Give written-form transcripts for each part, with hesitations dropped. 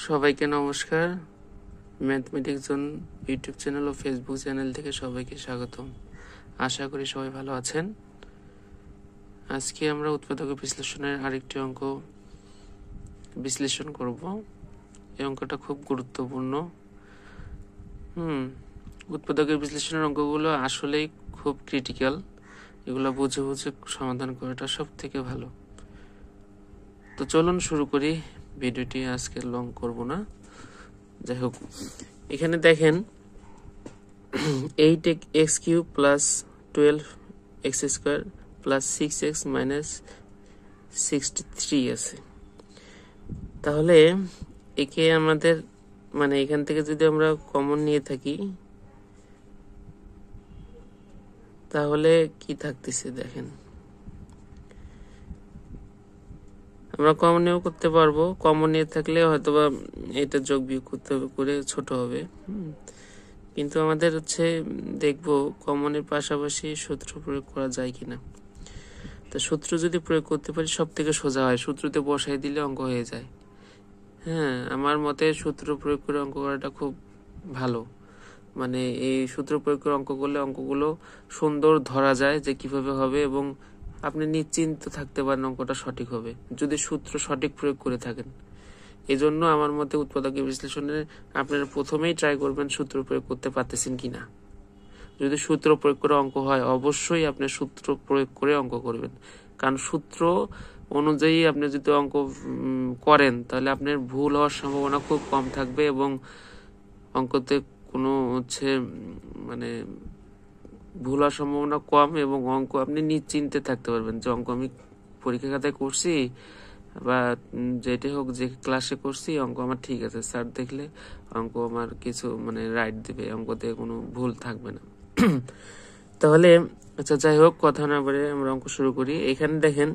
সবাইকে নমস্কার। Mathematics zone YouTube channel ও Facebook channel থেকে সবাইকে স্বাগতম। আশা করি সবাই ভালো আছেন। আজকে আমরা উৎপাদক বিশ্লেষণের আরেকটি অঙ্ক বিশ্লেষণ করব। এই অঙ্কটা খুব গুরুত্বপূর্ণ। উৎপাদকের বিশ্লেষণের অঙ্কগুলো আসলেই খুব ক্রিটিক্যাল। এগুলো বুঝে বুঝে সমাধান করাটা সব থেকে ভালো। তো চলুন শুরু করি। ভিডিওটি আজকে লং করব না। যাই হোক, এখানে দেখেন 8x³ plus 12x² plus 6x minus 63 আছে। তাহলে একে আমাদের এখান থেকে যদি আমরা কমন নিয়ে থাকি তাহলে কি থাকতেছে দেখেন। আমরা কমন নিয়েও করতে পারবো, কমন নিয়ে থাকলে হয়তোবা এটা যোগ বিয়োগ করতে হবে, করে ছোট হবে। কিন্তু আমাদের দেখবো কমনের পাশাপাশি সূত্র প্রয়োগ করা যায় কিনা। তো সূত্র যদি প্রয়োগ করতে পারি সব থেকে সোজা হয়, সূত্রতে বসাই দিলে অঙ্ক হয়ে যায়। আমার মতে সূত্র প্রয়োগ করে অঙ্ক করাটা খুব ভালো। এই সূত্র প্রয়োগ করে অঙ্ক করলে অঙ্কগুলো সুন্দর ধরা যায় যে কিভাবে হবে, এবং আপনি নিশ্চিন্ত থাকতে পারেন অঙ্কটা সঠিক হবে যদি সূত্র সঠিক প্রয়োগ করে থাকেন। এই জন্য আমার মতে উৎপাদকের বিশ্লেষণে আপনারা প্রথমেই ট্রাই করবেন সূত্র প্রয়োগ করতে পারতেছেন কিনা। যদি সূত্র প্রয়োগ করে অঙ্ক হয় অবশ্যই আপনি সূত্র প্রয়োগ করে অঙ্ক করবেন, কারণ সূত্র অনুযায়ী আপনি যদি অঙ্ক করেন তাহলে আপনার ভুল হওয়ার সম্ভাবনা খুব কম থাকবে, এবং অঙ্কতে কোনো ভুল হওয়ার সম্ভাবনা কম, এবং অঙ্ক আপনি নিশ্চিন্তে থাকতে পারবেন যে অঙ্ক আমি পরীক্ষা খাতায় করছি বা যেটাই হোক, যে ক্লাসে করছি অঙ্ক আমার ঠিক আছে, স্যার দেখলে অঙ্ক আমার কিছু রাইট দিবে, অঙ্কতে কোনো ভুল থাকবে না। তাহলে আচ্ছা, যাই হোক, কথা না বলে আমরা অঙ্ক শুরু করি। এখানে দেখেন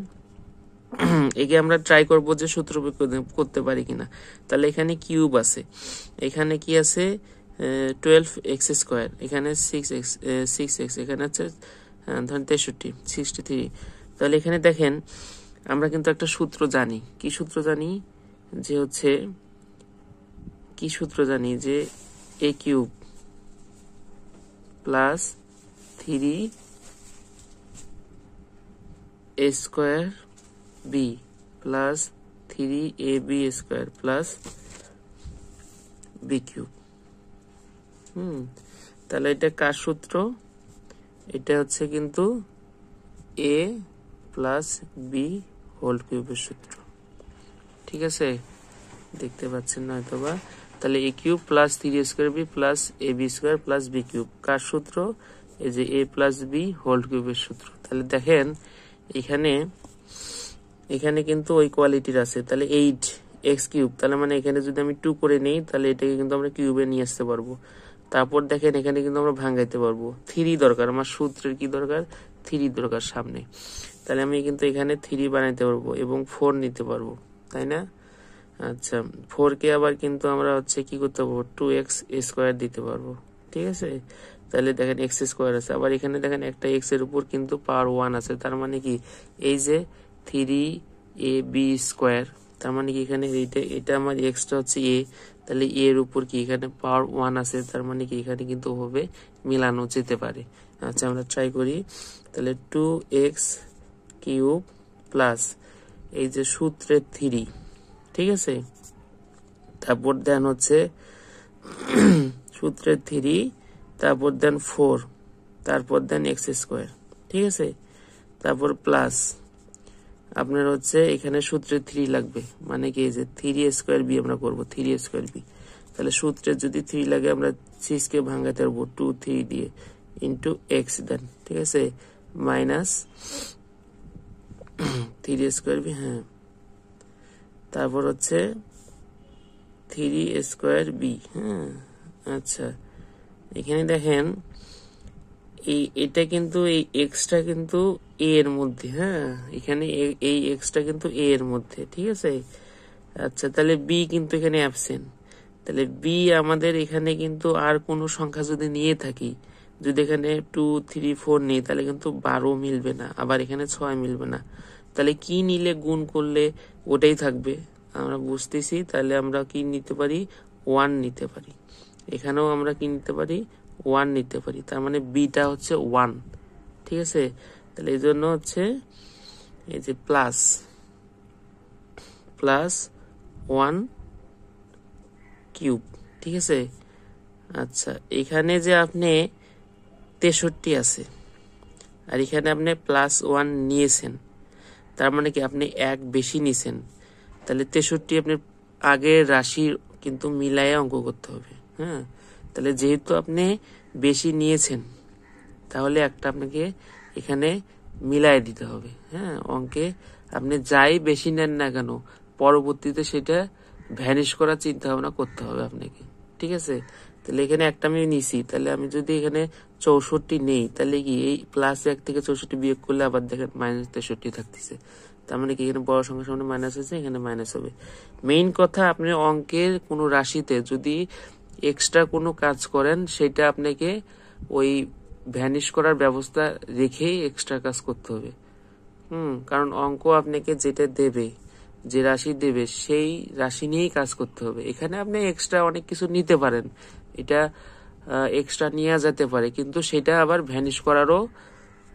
একে আমরা ট্রাই করব যে সূত্র করতে পারি কিনা। তাহলে এখানে কিউব আছে, এখানে কি আছে 12x², এখানে 6x, এখানে আছে ধরেন 63। তাহলে এখানে দেখেন আমরা কিন্তু একটা সূত্র জানি। কি সূত্র জানি? যে a³ plus 3a² b plus 3ab² plus b³ তাহলে এটা কার সূত্র? এটা কিন্তু a প্লাস বি হোল কিউবের সূত্র। ঠিক আছে, দেখতে পাচ্ছেন না হয়তোবা। তাহলে a³ plus 3a² plus ab² plus b³ কার সূত্র? এই যে a প্লাস বি হোল কিউবের সূত্র। তাহলে দেখেন এখানে কিন্তু ওই কোয়ালিটির আছে। তাহলে 8x³ তাহলে এখানে যদি আমি 2 করে নেই তাহলে এটাকে কিন্তু আমরা কিউবে নিয়ে আসতে পারবো। তারপর দেখেন এখানে কিন্তু আমরা ভাঙাইতে পারবো। 3 দরকার, আমার সূত্রের কি দরকার? 3 দরকার সামনে। তাহলে আমি কিন্তু এখানে 3 বানাইতে পারবো এবং 4 নিতে পারবো, তাই না? আচ্ছা, 4 কে আবার কিন্তু আমরা কি করতে পারবো? 2x² দিতে পারবো। ঠিক আছে, তাহলে দেখেন x² আছে, আবার এখানে দেখেন একটা x এর উপর কিন্তু পাওয়ার 1 আছে। তার মানে কি এই যে 3ab², তার মানে কি এখানে এটা আমার এক্সটা হচ্ছে a, তাহলে a এর উপর কি এখানে পাওয়ার 1 আছে, তার মানে কি এখানে কিন্তু হবে মিলানো যেতে পারে। আচ্ছা, আমরা ট্রাই করি। তাহলে 2x³ প্লাস এই যে সূত্রের 3, ঠিক আছে, তারপর দেন সূত্রের 3, তারপর দেন 4, তারপর দেন x², ঠিক আছে, তারপর প্লাস আপনার এখানে সূত্রে 3 লাগবে, মানে কি যে 3a² আমরা করবো, 3a²b। তাহলে সূত্রে যদি 3 লাগে আমরা 6 কে ভাঙাতে পারবো 2 3 দিয়ে ইন্টু x দেন, ঠিক আছে, মাইনাস 3a²b, তারপর 3a²b। আচ্ছা, এখানে দেখেন এটা কিন্তু এই এক্সটা কিন্তু a এর মধ্যে, এখানে এই এক্সটা কিন্তু a এর মধ্যে, ঠিক আছে। আচ্ছা, তাহলে b কিন্তু এখানে অ্যাবসেন্ট। তাহলে b আমাদের এখানে কিন্তু আর কোন সংখ্যা যদি নিয়ে থাকি, যদি এখানে 2 3 4 নেই তাহলে কিন্তু 12 মিলবে না, আবার এখানে 6 মিলবে না। তাহলে কি নিলে গুণ করলে ওটাই থাকবে? আমরা বুঝতেছি, তাহলে আমরা কি নিতে পারি, 1 নিতে পারি। এখানেও আমরা কি নিতে পারি, 1 নিতে পারি। তার মানে বিটা হচ্ছে 1, ঠিক আছে। তাহলে এই জন্য হচ্ছে এই যে প্লাস 1 কিউব, ঠিক আছে। আচ্ছা, এখানে যে আপনি 63 আছে আর এখানে আপনি +1 নিয়েছেন, তার মানে কি আপনি 1 বেশি নিয়েছেন। তাহলে 63 আপনি আগের রাশির কিন্তু মিলায়ে অঙ্ক করতে হবে। হ্যাঁ, তাহলে যেহেতু আপনি বেশি নিয়েছেন তাহলে একটা আপনাকে এখানে মিলায়ে দিতে হবে। হ্যাঁ, অঙ্কে আপনি যাই বেশি নেন না কেন পরবর্তীতে সেটা ভ্যানিশ করার চিন্তা ভাবনা করতে হবে আপনাকে, ঠিক আছে। তাহলে এখানে একটা আমি নিছি, তাহলে আমি যদি এখানে 64 নেই তাহলে কি এই +1 থেকে 64 বিয়োগ করলে আবার দেখেন -63 থাকতেছে। তার মানে কি এখানে বড় সংখ্যার সামনে মাইনাস আছে, এখানে মাইনাস হবে। মেইন কথা, আপনি অঙ্কের কোনো রাশিতে যদি এক্সট্রা কোনো কাজ করেন সেটা আপনাকে ওই ভ্যানিশ করার ব্যবস্থা রেখেই এক্সট্রা কাজ করতে হবে। কারণ অঙ্ক আপনাকে যেটা দেবে, যে রাশি দেবে সেই রাশি নিয়েই কাজ করতে হবে। এখানে আপনি এক্সট্রা অনেক কিছু নিতে পারেন, এটা এক্সট্রা নেওয়া যেতে পারে, কিন্তু সেটা আবার ভ্যানিশ করারও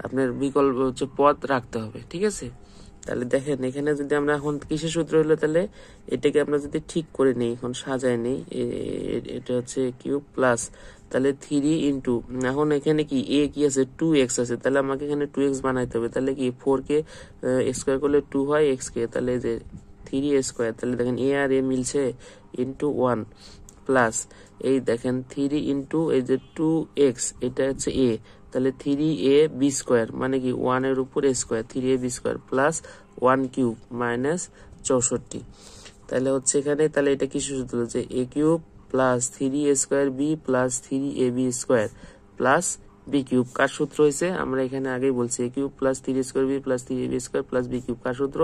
আপনার বিকল্প হচ্ছে পথ রাখতে হবে, ঠিক আছে। তাহলে দেখেন এখানে যদি আমরা এখন কিসের সূত্র হলো, তাহলে এটাকে আমরা যদি ঠিক করে নেই, এখন সাজায় নেই, এটা হচ্ছে কিউব প্লাস, তাহলে 3 ইন্টু, এখন এখানে কি এ কি আছে 2x আছে, তাহলে আমাকে এখানে 2x বানাইতে হবে। তাহলে কি 4 কে স্কোয়ার করলে 2 হয়, x কে তাহলে যে 3a স্কোয়ার, তাহলে দেখেন এ আর এ মিলছে, ইন্টু 1 প্লাস এই দেখেন 3 ইন্টু এই যে 2x, এটা হচ্ছে a, তাহলে 3ab স্কোয়ার মানে কি 1 এর উপর a square, 3ab square plus 1 cube minus 64। তাহলে হচ্ছে এখানে, তাহলে এটা কি সূত্র হচ্ছে a cube plus 3a square b plus 3ab square plus b cube. কার সূত্র হয়েছে আমরা এখানে আগেই বলছি, a cube plus 3a square b plus 3ab square plus b cube. কার সূত্র,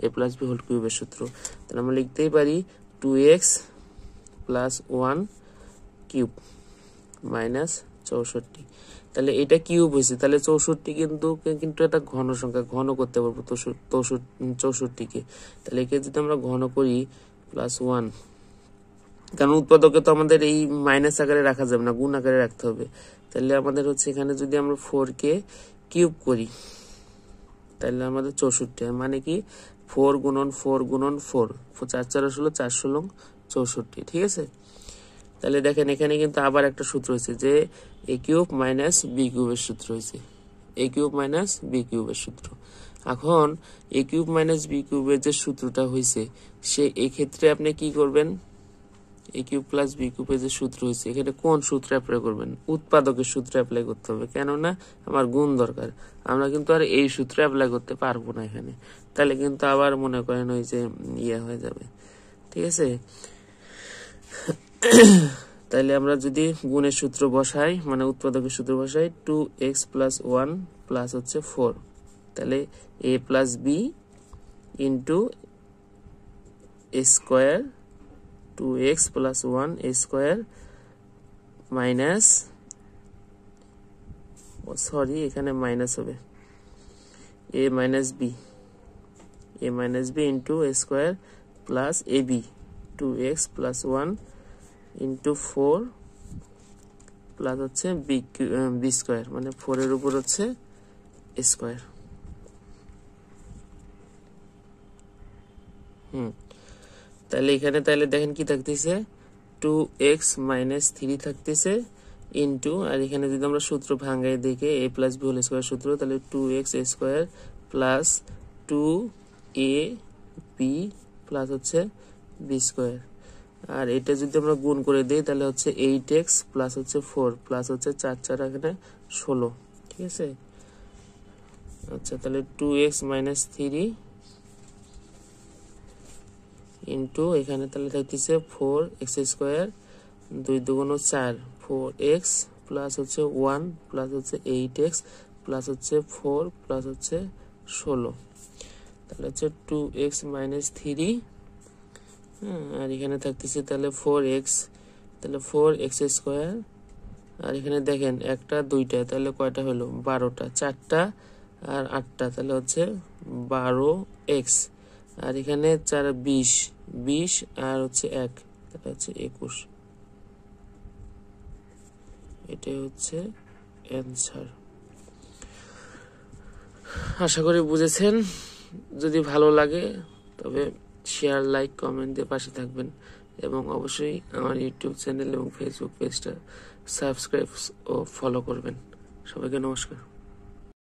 a প্লাস b হোল কিউবের সূত্র। তাহলে আমরা লিখতেই পারি 2x প্লাস 1 কিউব মাইনাস 64। তাহলে এটা কিউব হয়েছে, তাহলে 64 কিন্তু একটা ঘন সংখ্যা, ঘন করতে পারবো 64কে। তাহলে একে যদি আমরা ঘন করি +1, কারণ উৎপাদকে তো আমাদের এই মাইনাস আকারে রাখা যাবে না, গুণ আকারে রাখতে হবে। তাহলে আমাদের হচ্ছে এখানে যদি আমরা 4 কে কিউব করি তাহলে আমাদের 64, মানে কি 4 গুণন 4 গুণন 4, 4 4 হলো 4 64, ঠিক আছে। তাহলে দেখেন এখানে কিন্তু আবার একটা সূত্র হয়েছে যে a কিউব মাইনাস বি কিউবের সূত্র হয়েছে, a কিউব মাইনাস বি কিউবের সূত্র। এখন a কিউব মাইনাস বি কিউবের যে সূত্রটা হয়েছে সে এক্ষেত্রে আপনি কি করবেন, a কিউব প্লাস বি কিউবের যে সূত্র হয়েছে এখানে কোন সূত্র অ্যাপ্লাই করবেন, উৎপাদকের সূত্র অ্যাপ্লাই করতে হবে, কেননা আমার গুণ দরকার। আমরা কিন্তু আর এই সূত্র অ্যাপ্লাই করতে পারবো না এখানে, তাহলে কিন্তু আবার মনে করেন ওই যে ইয়ে হয়ে যাবে, ঠিক আছে। তাহলে আমরা যদি গুণের সূত্র বসাই, মানে উৎপাদকের সূত্র বসাই, 2x প্লাস 1 প্লাস হচ্ছে 4, তাহলে a plus b into a square 2x plus 1 a square minus, sorry এখানে মাইনাস হবে, a minus b into a square plus a b 2x plus 1 into 4 plus হচ্ছে বি স্কোয়ার, মানে 4 এর উপর হচ্ছে square. তাহলে এখানে তাহলে দেখেন কি থাকতেছে 2x মাইনাস 3 থাকতেছে ইন্টু, আর এখানে যদি আমরা সূত্র ভাঙাই দেখে a plus b whole square সূত্র, তাহলে 2x square plus 2ab plus হচ্ছে বি স্কোয়ার। আর এটা যদি আমরা গুণ করে দিই তাহলে হচ্ছে 8x প্লাস হচ্ছে 4 প্লাস হচ্ছে 4 4 এখানে 16, ঠিক আছে। আচ্ছা, তাহলে 2x মাইনাস 3 ইন্টু এখানে তাহলে থাকতেছে 4x স্কোয়ার 2 2 4 4x প্লাস হচ্ছে 1 প্লাস হচ্ছে 8x প্লাস হচ্ছে 4 প্লাস হচ্ছে 16, তাহলে হচ্ছে 2x মাইনাস 3, আর এখানে থাকতেছে তাহলে 4x, তাহলে 4x স্কোয়ার, আর এখানে দেখেন একটা দুইটা তাহলে কয়টা হলো 12টা, 4টা আর 8টা, তাহলে হচ্ছে 12x, আর এখানে 4 20 20 আর হচ্ছে 1, এটা হচ্ছে 21। এটাই হচ্ছে অ্যান্সার। আশা করি বুঝেছেন। যদি ভালো লাগে তবে শেয়ার, লাইক, কমেন্ট দিয়ে পাশে থাকবেন এবং অবশ্যই আমার ইউটিউব চ্যানেল এবং ফেসবুক পেজটা সাবস্ক্রাইব ও ফলো করবেন। সবাইকে নমস্কার।